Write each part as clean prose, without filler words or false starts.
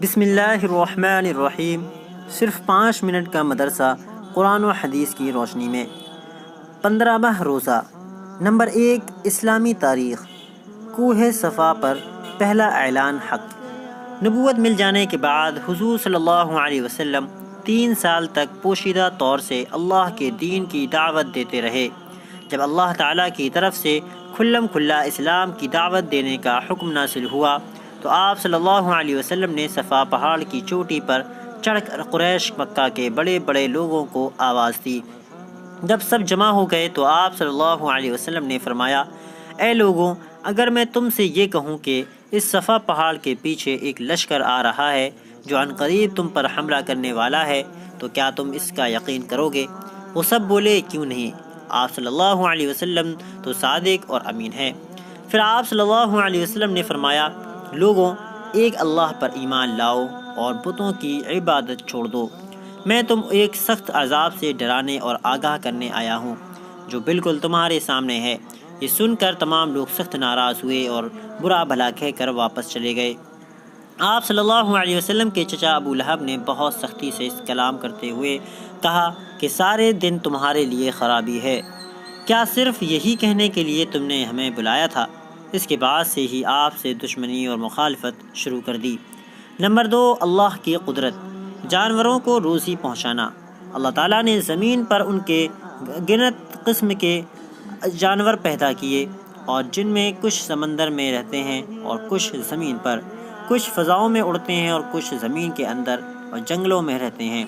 بسم اللہ الرحمن الرحیم۔ صرف 5 منٹ کا مدرسہ قرآن و حدیث کی روشنی میں۔ 15واں روزہ۔ نمبر 1، اسلامی تاریخ۔ کوہ صفا پر پہلا اعلان حق۔ نبوت مل جانے کے بعد حضور صلی اللہ علیہ وسلم 3 سال تک پوشیدہ طور سے اللہ کے دین کی دعوت دیتے رہے۔ جب اللہ تعالیٰ کی طرف سے کھلم کھلا اسلام کی دعوت دینے کا حکم نازل ہوا تو آپ صلی اللہ علیہ وسلم نے صفا پہاڑ کی چوٹی پر چڑھ کر قریش مکہ کے بڑے بڑے لوگوں کو آواز دی۔ جب سب جمع ہو گئے تو آپ صلی اللہ علیہ وسلم نے فرمایا، اے لوگوں، اگر میں تم سے یہ کہوں کہ اس صفا پہاڑ کے پیچھے ایک لشکر آ رہا ہے جو عنقریب تم پر حملہ کرنے والا ہے تو کیا تم اس کا یقین کرو گے؟ وہ سب بولے، کیوں نہیں، آپ صلی اللہ علیہ وسلم تو صادق اور امین ہیں۔ پھر آپ صلی اللہ علیہ وسلم نے فرمایا، لوگوں، ایک اللہ پر ایمان لاؤ اور بتوں کی عبادت چھوڑ دو۔ میں تم ایک سخت عذاب سے ڈرانے اور آگاہ کرنے آیا ہوں جو بالکل تمہارے سامنے ہے۔ یہ سن کر تمام لوگ سخت ناراض ہوئے اور برا بھلا کہہ کر واپس چلے گئے۔ آپ صلی اللہ علیہ وسلم کے چچا ابو لہب نے بہت سختی سے اس کلام کرتے ہوئے کہا کہ سارے دن تمہارے لیے خرابی ہے، کیا صرف یہی کہنے کے لیے تم نے ہمیں بلایا تھا؟ اس کے بعد سے ہی آپ سے دشمنی اور مخالفت شروع کر دی۔ نمبر 2، اللہ کی قدرت۔ جانوروں کو روزی پہنچانا۔ اللہ تعالیٰ نے زمین پر ان کے گنت قسم کے جانور پیدا کیے، اور جن میں کچھ سمندر میں رہتے ہیں اور کچھ زمین پر، کچھ فضاؤں میں اڑتے ہیں اور کچھ زمین کے اندر اور جنگلوں میں رہتے ہیں۔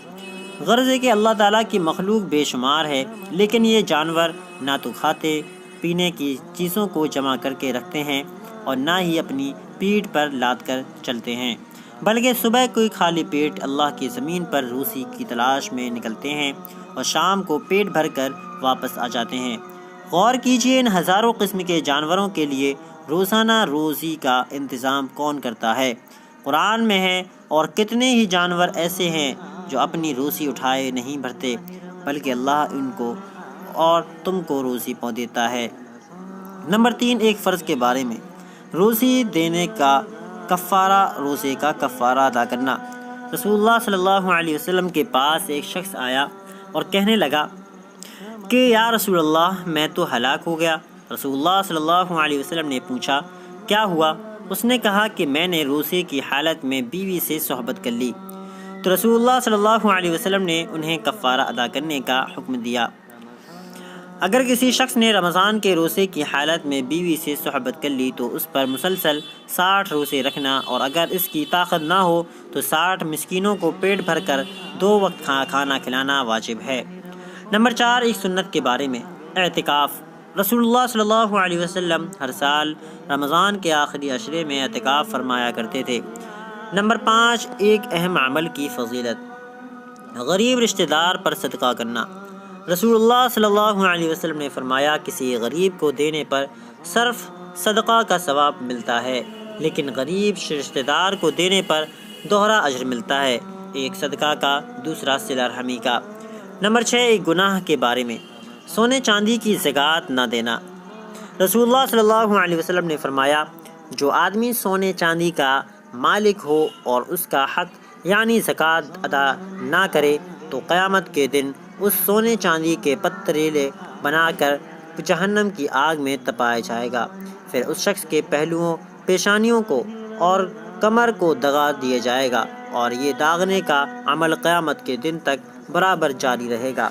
غرض ہے کہ اللہ تعالیٰ کی مخلوق بے شمار ہے، لیکن یہ جانور نہ تو کھاتے پینے کی چیزوں کو جمع کر کے رکھتے ہیں اور نہ ہی اپنی پیٹھ پر لاد کر چلتے ہیں، بلکہ صبح کوئی خالی پیٹ اللہ کی زمین پر روزی کی تلاش میں نکلتے ہیں اور شام کو پیٹ بھر کر واپس آ جاتے ہیں۔ غور کیجئے، ان ہزاروں قسم کے جانوروں کے لیے روزانہ روزی کا انتظام کون کرتا ہے؟ قرآن میں ہے، اور کتنے ہی جانور ایسے ہیں جو اپنی روزی اٹھائے نہیں بھرتے، بلکہ اللہ ان کو اور تم کو روزی دیتا ہے۔ نمبر 3، ایک فرض کے بارے میں۔ روزی دینے کا کفارہ، روزے کا کفارہ ادا کرنا۔ رسول اللہ صلی اللہ علیہ وسلم کے پاس ایک شخص آیا اور کہنے لگا کہ یا رسول اللہ، میں تو ہلاک ہو گیا۔ رسول اللہ صلی اللہ علیہ وسلم نے پوچھا، کیا ہوا؟ اس نے کہا کہ میں نے روزے کی حالت میں بیوی سے صحبت کر لی۔ تو رسول اللہ صلی اللہ علیہ وسلم نے انہیں کفارہ ادا کرنے کا حکم دیا۔ اگر کسی شخص نے رمضان کے روزے کی حالت میں بیوی سے صحبت کر لی تو اس پر مسلسل 60 روزے رکھنا، اور اگر اس کی طاقت نہ ہو تو 60 مسکینوں کو پیٹ بھر کر 2 وقت کھانا کھلانا واجب ہے۔ نمبر 4، ایک سنت کے بارے میں۔ اعتکاف۔ رسول اللہ صلی اللہ علیہ وسلم ہر سال رمضان کے آخری عشرے میں اعتکاف فرمایا کرتے تھے۔ نمبر 5، ایک اہم عمل کی فضیلت۔ غریب رشتہ دار پر صدقہ کرنا۔ رسول اللہ صلی اللہ علیہ وسلم نے فرمایا، کسی غریب کو دینے پر صرف صدقہ کا ثواب ملتا ہے، لیکن غریب رشتہ دار کو دینے پر دوہرا اجر ملتا ہے، ایک صدقہ کا، دوسرا صلہ رحمی کا۔ نمبر 6، ایک گناہ کے بارے میں۔ سونے چاندی کی زکوٰۃ نہ دینا۔ رسول اللہ صلی اللہ علیہ وسلم نے فرمایا، جو آدمی سونے چاندی کا مالک ہو اور اس کا حق یعنی زکوٰۃ ادا نہ کرے تو قیامت کے دن اس سونے چاندی کے پتریلے بنا کر جہنم کی آگ میں تپایا جائے گا، پھر اس شخص کے پہلوؤں، پیشانیوں کو اور کمر کو دغا دیا جائے گا، اور یہ داغنے کا عمل قیامت کے دن تک برابر جاری رہے گا،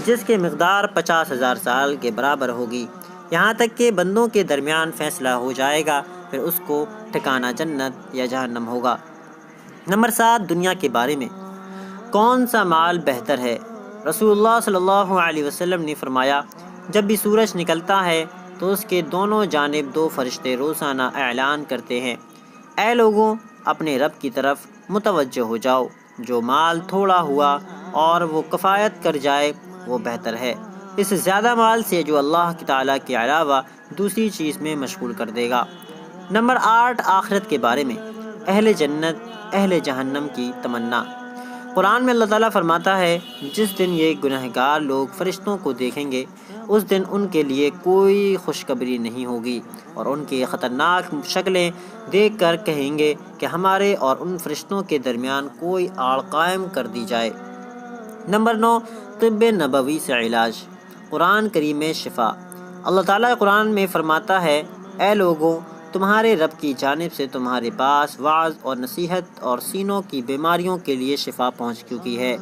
جس کی مقدار 50,000 سال کے برابر ہوگی، یہاں تک کہ بندوں کے درمیان فیصلہ ہو جائے گا، پھر اس کو ٹھکانہ جنت یا جہنم ہوگا۔ نمبر 7، دنیا کے بارے میں۔ کون سا مال بہتر ہے؟ رسول اللہ صلی اللہ علیہ وسلم نے فرمایا، جب بھی سورج نکلتا ہے تو اس کے دونوں جانب 2 فرشتے روزانہ اعلان کرتے ہیں، اے لوگوں، اپنے رب کی طرف متوجہ ہو جاؤ، جو مال تھوڑا ہوا اور وہ کفایت کر جائے وہ بہتر ہے اس زیادہ مال سے جو اللہ تعالیٰ کے علاوہ دوسری چیز میں مشغول کر دے گا۔ نمبر 8، آخرت کے بارے میں۔ اہل جنت اہل جہنم کی تمنا۔ قرآن میں اللہ تعالیٰ فرماتا ہے جس دن یہ گنہگار لوگ فرشتوں کو دیکھیں گے اس دن ان کے لیے کوئی خوشخبری نہیں ہوگی اور ان کی خطرناک شکلیں دیکھ کر کہیں گے کہ ہمارے اور ان فرشتوں کے درمیان کوئی آڑ قائم کر دی جائے۔ نمبر 9، طب نبوی سے علاج۔ قرآن کریم میں شفا۔ اللہ تعالیٰ قرآن میں فرماتا ہے اے لوگوں، تمہارے رب کی جانب سے تمہارے پاس وعظ اور نصیحت اور سینوں کی بیماریوں کے لیے شفا پہنچ چکی ہے۔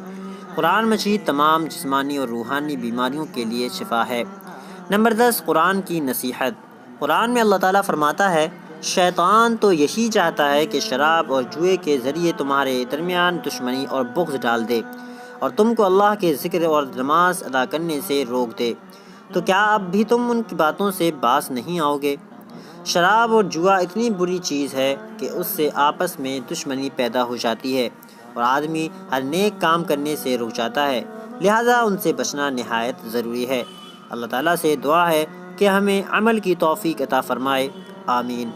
قرآن مجید تمام جسمانی اور روحانی بیماریوں کے لیے شفا ہے۔ نمبر 10، قرآن کی نصیحت۔ قرآن میں اللہ تعالیٰ فرماتا ہے شیطان تو یہی چاہتا ہے کہ شراب اور جوئے کے ذریعے تمہارے درمیان دشمنی اور بغض ڈال دے اور تم کو اللہ کے ذکر اور نماز ادا کرنے سے روک دے، تو کیا اب بھی تم ان کی باتوں سے باز نہیں آؤ گے؟ شراب اور جوا اتنی بری چیز ہے کہ اس سے آپس میں دشمنی پیدا ہو جاتی ہے اور آدمی ہر نیک کام کرنے سے رک جاتا ہے، لہٰذا ان سے بچنا نہایت ضروری ہے۔ اللہ تعالیٰ سے دعا ہے کہ ہمیں عمل کی توفیق عطا فرمائے، آمین۔